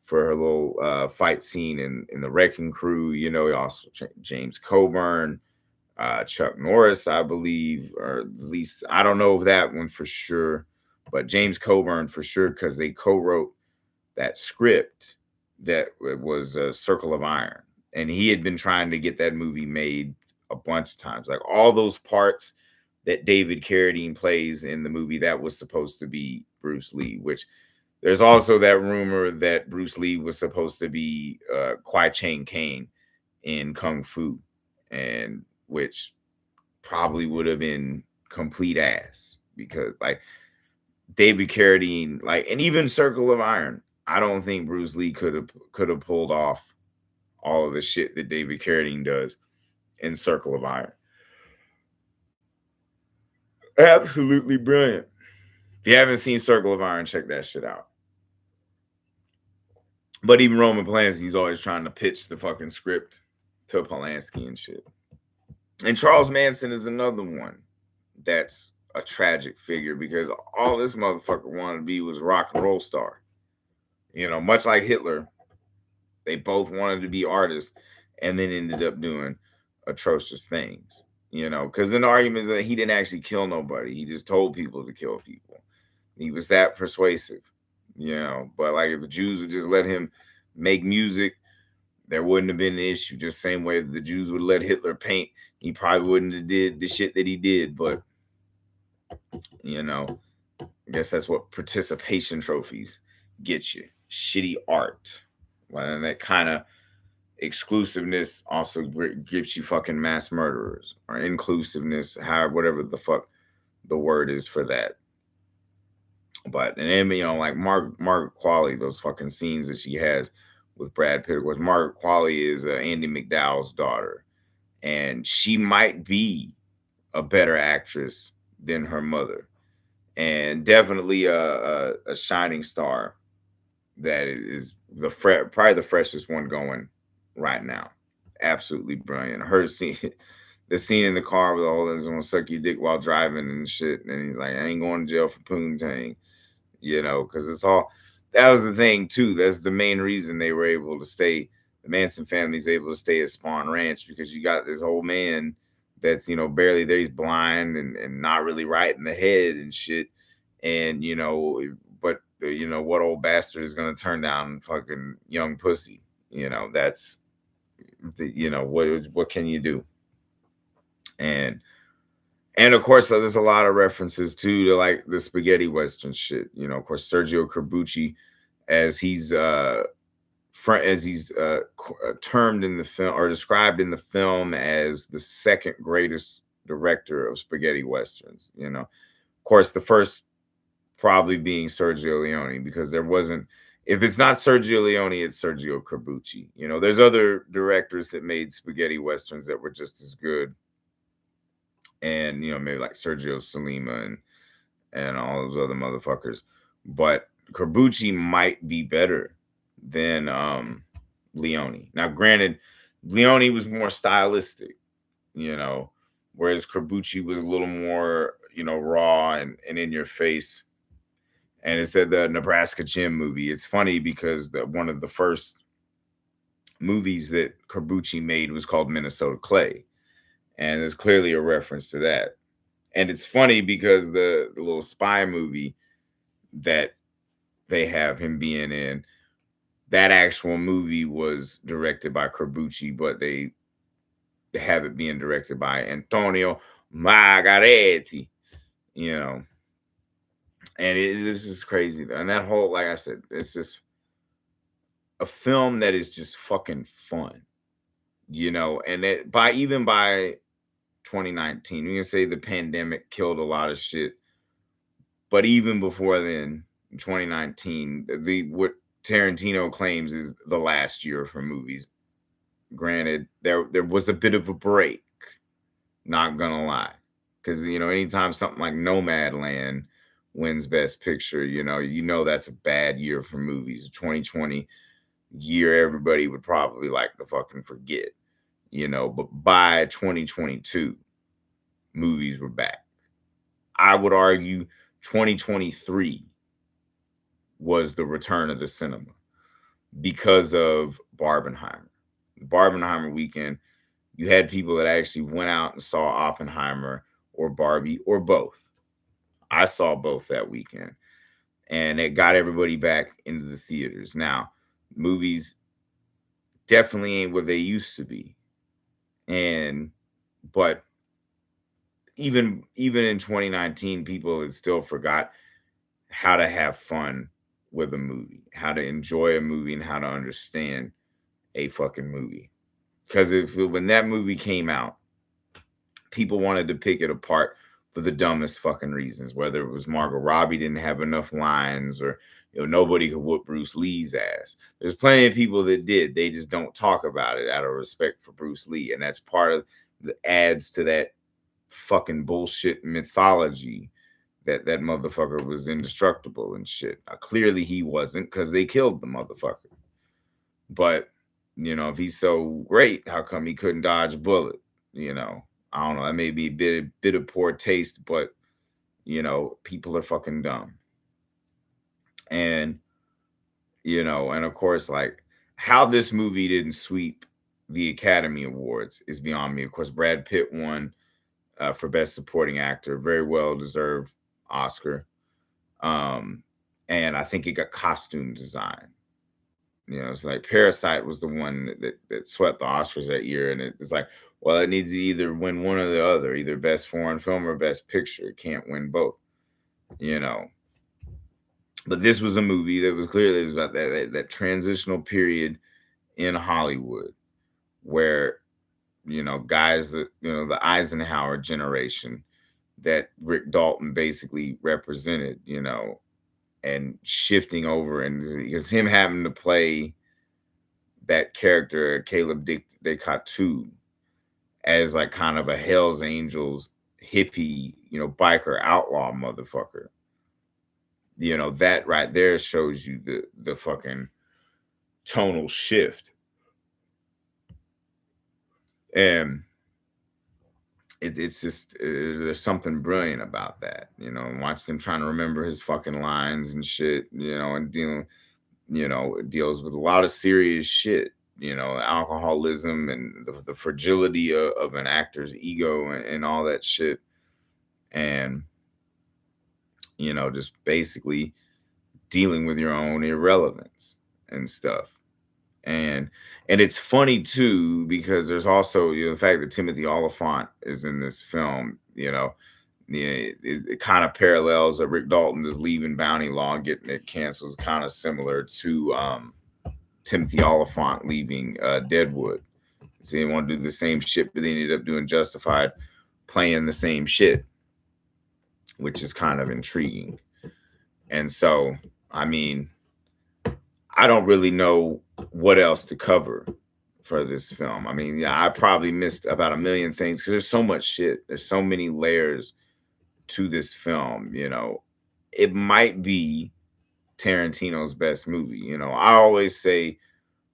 for her little fight scene in the Wrecking Crew. You know, he also James Coburn, Chuck Norris, I believe, or at least I don't know that one for sure, but James Coburn for sure, because they co-wrote that script that was Circle of Iron, and he had been trying to get that movie made a bunch of times. Like, all those parts that David Carradine plays in the movie, that was supposed to be Bruce Lee, which there's also that rumor that Bruce Lee was supposed to be Kwai Chang Caine in Kung Fu, and which probably would have been complete ass, because like David Carradine, like, and even Circle of Iron, I don't think Bruce Lee could have pulled off all of the shit that David Carradine does in Circle of Iron. Absolutely brilliant. If you haven't seen Circle of Iron, check that shit out. But even Roman Polanski's always trying to pitch the fucking script to Polanski and shit. And Charles Manson is another one that's a tragic figure, because all this motherfucker wanted to be was a rock and roll star. You know, much like Hitler, they both wanted to be artists. and then ended up doing atrocious things. Because in the arguments that he didn't actually kill nobody, he just told people to kill people. He was that persuasive. But like if the Jews would just let him make music, there wouldn't have been an issue. Just same way the Jews would let Hitler paint, he probably wouldn't have did the shit that he did. But I guess that's what participation trophies get you. Shitty art. Well, and that kind of exclusiveness also gives you fucking mass murderers, or inclusiveness, however, whatever the fuck the word is for that. But and then like Margaret Qualley, those fucking scenes that she has with Brad Pitt. Of course, Margaret Qualley is Andy McDowell's daughter, and she might be a better actress than her mother, and definitely a shining star. That is probably the freshest one going right now. Absolutely brilliant. Her scene, the scene in the car with all this, gonna suck your dick while driving and shit, and he's like, I ain't going to jail for poontang. Because it's all, that was the thing too. That's the main reason they were able to stay. The Manson family's able to stay at Spawn Ranch, because you got this old man that's barely there. He's blind and not really right in the head and shit. And but what old bastard is gonna turn down fucking young pussy? That's what can you do? And of course, there's a lot of references too to like the spaghetti western shit. Of course, Sergio Corbucci, as he's termed in the film, or described in the film, as the second greatest director of spaghetti westerns. Of course, the first probably being Sergio Leone, because there wasn't. If it's not Sergio Leone, it's Sergio Corbucci. There's other directors that made spaghetti westerns that were just as good, and maybe like Sergio Solima and all those other motherfuckers. But Corbucci might be better than Leone. Now, granted, Leone was more stylistic, whereas Corbucci was a little more, raw and in your face. And it's the Nebraska Jim movie. It's funny because one of the first movies that Corbucci made was called Minnesota Clay. And there's clearly a reference to that. And it's funny because the little spy movie that they have him being in, that actual movie was directed by Corbucci, but they have it being directed by Antonio Margaretti, and this is crazy though. And that whole, like I said, it's just a film that is just fucking fun, and by 2019, we can say the pandemic killed a lot of shit, but even before then, 2019, what Tarantino claims is the last year for movies. Granted, there was a bit of a break, not gonna lie, because anytime something like Nomadland wins Best Picture, that's a bad year for movies. 2020 year, everybody would probably like to fucking forget, but by 2022, movies were back. I would argue 2023 was the return of the cinema because of Barbenheimer. The Barbenheimer weekend, you had people that actually went out and saw Oppenheimer or Barbie or both. I saw both that weekend, and it got everybody back into the theaters. Now, movies definitely ain't what they used to be. But even in 2019, people had still forgot how to have fun with a movie, how to enjoy a movie, and how to understand a fucking movie. Because when that movie came out, people wanted to pick it apart for the dumbest fucking reasons, whether it was Margot Robbie didn't have enough lines, or nobody could whoop Bruce Lee's ass. There's plenty of people that did. They just don't talk about it out of respect for Bruce Lee, and that's part of the adds to that fucking bullshit mythology that motherfucker was indestructible and shit. Now, clearly he wasn't, because they killed the motherfucker. But if he's so great, how come he couldn't dodge a bullet? I don't know. That may be a bit of poor taste, but people are fucking dumb. And and of course, like, how this movie didn't sweep the Academy Awards is beyond me. Of course, Brad Pitt won for Best Supporting Actor, very well deserved Oscar. And I think it got costume design. It's like Parasite was the one that swept the Oscars that year, and it's like, well, it needs to either win one or the other, either Best Foreign Film or Best Picture. It can't win both, you know. But this was a movie that was clearly it was about that transitional period in Hollywood where guys that the Eisenhower generation that Rick Dalton basically represented, and shifting over, and because him having to play that character Caleb Decatu as like kind of a Hell's Angels hippie, biker outlaw motherfucker. That right there shows you the fucking tonal shift. And it's just there's something brilliant about that, watching him trying to remember his fucking lines and shit, and deals with a lot of serious shit, alcoholism and the fragility of an actor's ego and all that shit. And, just basically dealing with your own irrelevance and stuff. And it's funny too, because there's also the fact that Timothy Oliphant is in this film, it kind of parallels that Rick Dalton is leaving Bounty Law and getting it canceled is kind of similar to Timothy Oliphant leaving Deadwood. So they want to do the same shit, but they ended up doing Justified, playing the same shit, which is kind of intriguing. And so, I mean, I don't really know what else to cover for this film. I mean, yeah, I probably missed about a million things because there's so much shit. There's so many layers to this film. It might be Tarantino's best movie. I always say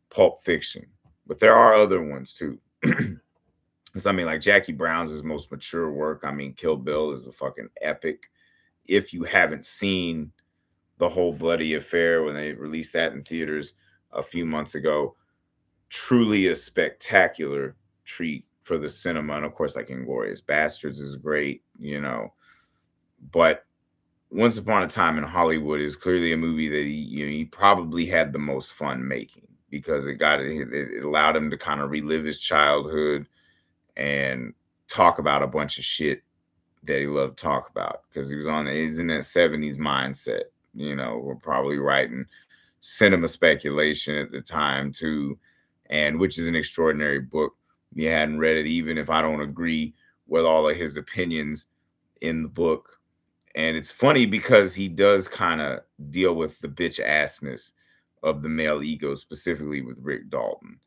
Pulp Fiction, but there are other ones too. Because I mean, like Jackie Brown's his most mature work. I mean, Kill Bill is a fucking epic. If you haven't seen The Whole Bloody Affair when they released that in theaters a few months ago, truly a spectacular treat for the cinema. And of course, like Inglourious Bastards is great, but Once Upon a Time in Hollywood is clearly a movie that he probably had the most fun making, because it allowed him to kind of relive his childhood and talk about a bunch of shit that he loved to talk about, because he's in that 70s mindset. We're probably writing cinema speculation at the time too, and which is an extraordinary book. You hadn't read it, even if I don't agree with all of his opinions in the book. And it's funny because he does kind of deal with the bitch assness of the male ego, specifically with Rick Dalton,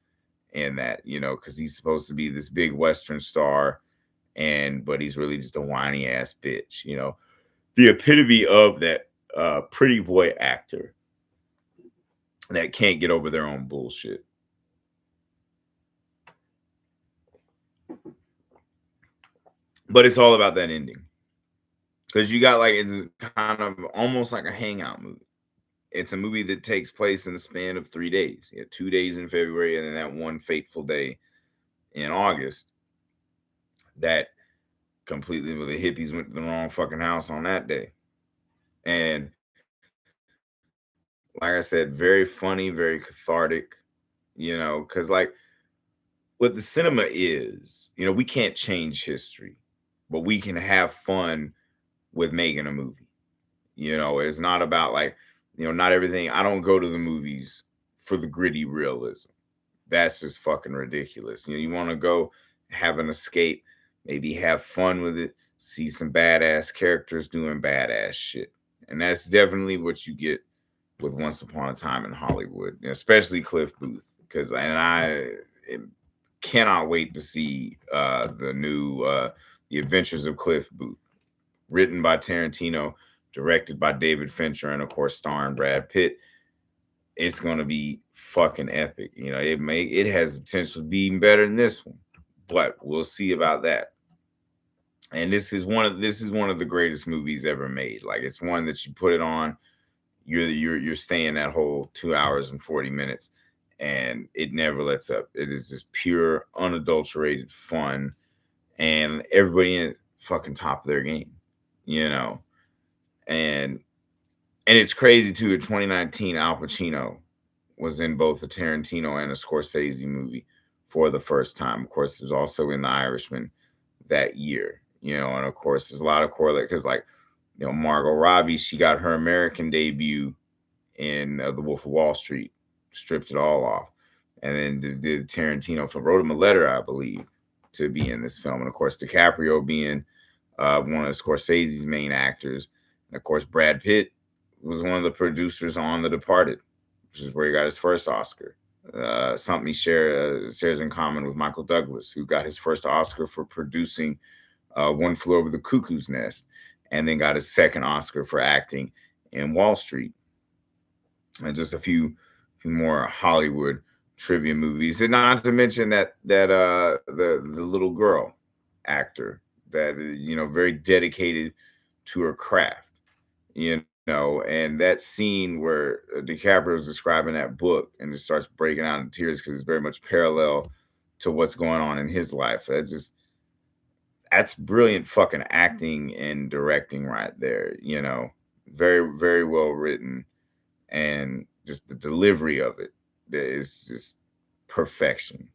and that, because he's supposed to be this big Western star, but he's really just a whiny ass bitch, the epitome of that pretty boy actor that can't get over their own bullshit. But it's all about that ending, because you got it's kind of almost like a hangout movie. It's a movie that takes place in the span of 3 days. You have 2 days in February and then that one fateful day in August that completely, the hippies went to the wrong fucking house on that day. And like I said, very funny, very cathartic, because what the cinema is, we can't change history, but we can have fun with making a movie. It's not about not everything. I don't go to the movies for the gritty realism. That's just fucking ridiculous. You want to go have an escape, maybe have fun with it, see some badass characters doing badass shit. And that's definitely what you get with Once Upon a Time in Hollywood, especially Cliff Booth, because I cannot wait to see the new The Adventures of Cliff Booth, written by Tarantino, directed by David Fincher, and of course starring Brad Pitt. It's going to be fucking epic. It has potential to be even better than this one, but we'll see about that. And this is one of the greatest movies ever made. Like, it's one that you put it on, you're staying that whole 2 hours and 40 minutes, and it never lets up. It is just pure, unadulterated fun, and everybody in fucking top of their game, you know. And it's crazy too. In 2019, Al Pacino was in both a Tarantino and a Scorsese movie for the first time. Of course, he was also in The Irishman that year, you know. And of course, there's a lot of correlate because, like, you know, Margot Robbie, she got her American debut in The Wolf of Wall Street, stripped it all off, and then did Tarantino film, wrote him a letter, I believe, to be in this film. And of course, DiCaprio being one of Scorsese's main actors, and of course, Brad Pitt was one of the producers on The Departed, which is where he got his first Oscar. Something he shares in common with Michael Douglas, who got his first Oscar for producing One Flew Over the Cuckoo's Nest, and then got his second Oscar for acting in Wall Street. And just a few more Hollywood trivia movies, and not to mention that the little girl actor that, you know, very dedicated to her craft, you know. And that scene where DiCaprio is describing that book and just starts breaking out in tears because it's very much parallel to what's going on in his life. That's brilliant fucking acting and directing right there, you know. Very, very well written, and just the delivery of it is just perfection.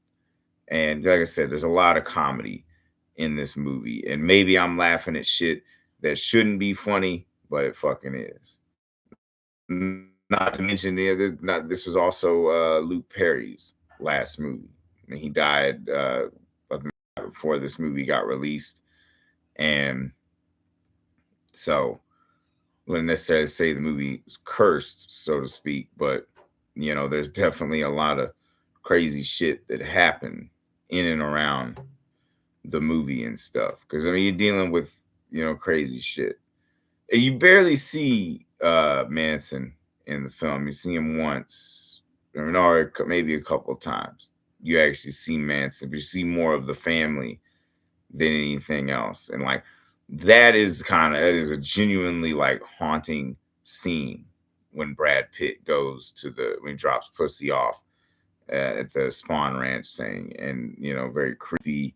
And like I said, there's a lot of comedy in this movie, and maybe I'm laughing at shit that shouldn't be funny, but it fucking is. Not to mention, this was also Luke Perry's last movie, and he died before this movie got released. And so, I wouldn't necessarily say the movie was cursed, so to speak, but, you know, there's definitely a lot of crazy shit that happened in and around the movie and stuff. Because, I mean, you're dealing with, you know, crazy shit. And you barely see Manson in the film. You see him once, or maybe a couple of times. You actually see Manson, but you see more of the family than anything else. And like, that is a genuinely like haunting scene when Brad Pitt goes when he drops pussy off at the Spawn Ranch thing, and, you know, very creepy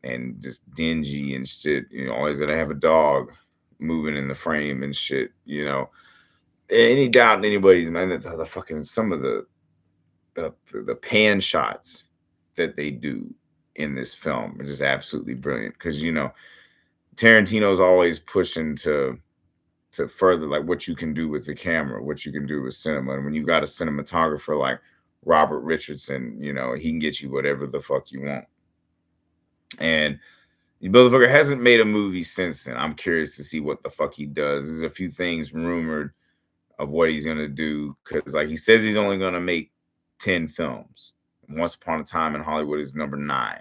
and just dingy and shit. You know, always gotta have a dog moving in the frame and shit, you know. Any doubt in anybody's mind that the fucking some of the pan shots that they do in this film are just absolutely brilliant, because, you know, Tarantino's always pushing to further like what you can do with the camera, what you can do with cinema. And when you've got a cinematographer like Robert Richardson, you know, he can get you whatever the fuck you want. And the motherfucker hasn't made a movie since then. I'm curious to see what the fuck he does. There's a few things rumored of what he's gonna do, because like he says he's only gonna make 10 films. Once Upon a Time in Hollywood is number 9.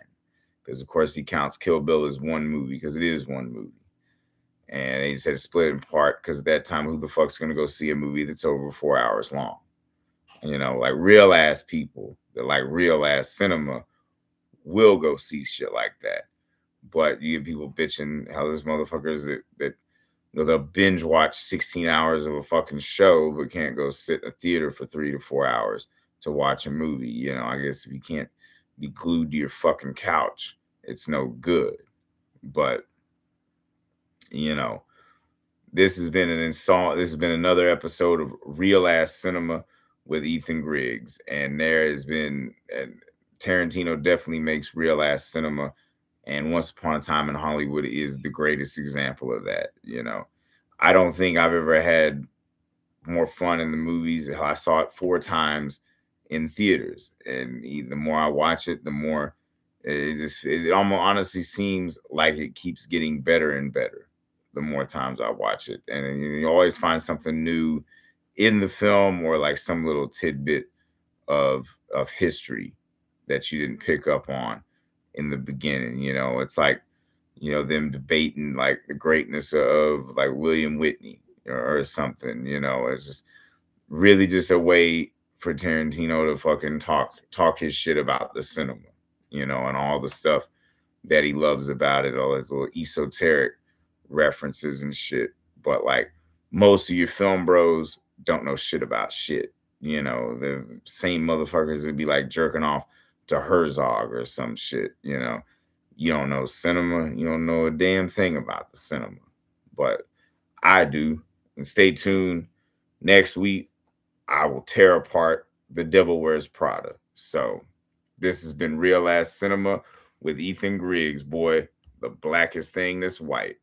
Because of course he counts Kill Bill as one movie, because it is one movie. And he said split in part because at that time, who the fuck's gonna go see a movie that's over 4 hours long? You know, like real ass people that like real ass cinema will go see shit like that. But you get people bitching how this motherfuckers that you know, they'll binge watch 16 hours of a fucking show, but can't go sit in a theater for 3 to 4 hours to watch a movie. You know, I guess if you can't be glued to your fucking couch, it's no good. But, you know, this has been another episode of Real Ass Cinema with Ethan Griggs. And there has been, and Tarantino definitely makes real ass cinema. And Once Upon a Time in Hollywood is the greatest example of that. You know, I don't think I've ever had more fun in the movies. I saw it 4 times in theaters, and the more I watch it, the more it almost honestly seems like it keeps getting better and better the more times I watch it. And you always find something new in the film, or like some little tidbit of history that you didn't pick up on in the beginning. You know, it's like, you know, them debating like the greatness of like William Whitney or something. You know, it's just really just a way for Tarantino to fucking talk his shit about the cinema, you know, and all the stuff that he loves about it, all his little esoteric references and shit. But like, most of your film bros don't know shit about shit. You know, the same motherfuckers that be like jerking off to Herzog or some shit. You know, you don't know cinema. You don't know a damn thing about the cinema, but I do. And stay tuned. Next week, I will tear apart The Devil Wears Prada. So this has been Real Ass Cinema with Ethan Griggs, boy, the blackest thing that's white.